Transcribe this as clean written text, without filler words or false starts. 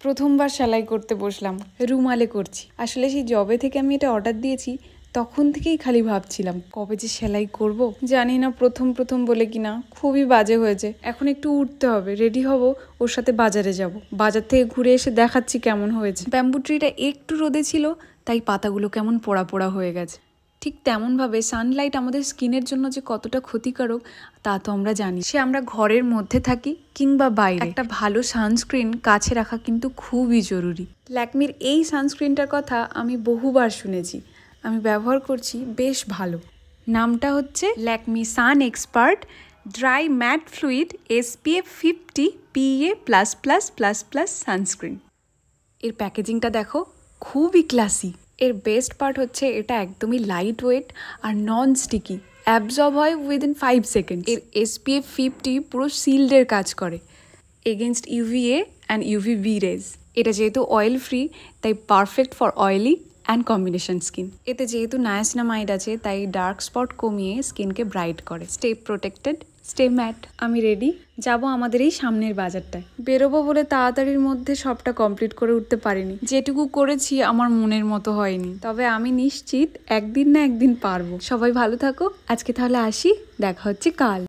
প্রথমবার সেলাই করতে বসলাম, রুমালে করছি। আসলে সেই জবে থেকে আমি এটা অর্ডার দিয়েছি তখন থেকেই খালি ভাবছিলাম কবে যে সেলাই করব। জানি না প্রথম বলে কিনা খুবই বাজে হয়েছে। এখন একটু উঠতে হবে, রেডি হব, ওর সাথে বাজারে যাব। বাজার থেকে ঘুরে এসে দেখাচ্ছি কেমন হয়েছে। ব্যাম্বু ট্রিটা একটু রোদে ছিল, তাই পাতাগুলো কেমন পোড়া পোড়া হয়ে গেছে। ঠিক তেমনভাবে সানলাইট আমাদের স্কিনের জন্য যে কতটা ক্ষতিকারক তা তো আমরা জানি। সে আমরা ঘরের মধ্যে থাকি কিংবা বাইরে, একটা ভালো সানস্ক্রিন কাছে রাখা কিন্তু খুবই জরুরি। ল্যাকমির এই সানস্ক্রিনটার কথা আমি বহুবার শুনেছি, আমি ব্যবহার করছি, বেশ ভালো। নামটা হচ্ছে Lakme sun expert dry matte fluid SPF 50 PA++++ sunscreen. এর প্যাকেজিংটা দেখো, খুবই ক্লাসি। এর বেস্ট পার্ট হচ্ছে এটা একদমই লাইট ওয়েট আর নন স্টিকি, অ্যাবজর্ব হয় উইদিন 5 সেকেন্ড। এর SPF 50 পুরো শিল্ডের কাজ করে against UVA and UVB rays. এটা যেহেতু অয়েল ফ্রি তাই perfect for oily and combination skin. এতে যেহেতু নায়াসিনামাইড আছে তাই ডার্ক স্পট কমিয়ে স্কিনকে ব্রাইট করে। Stay protected, stay mat. আমি রেডি, যাব আমাদের এই সামনের বাজারটায়। বেরোবো বলে তাড়াতাড়ির মধ্যে সবটা কমপ্লিট করে উঠতে পারিনি। যেটুকু করেছি আমার মনের মতো হয়নি, তবে আমি নিশ্চিত একদিন না একদিন পারবো। সবাই ভালো থাকো, আজকে তাহলে আসি, দেখা হচ্ছে কাল।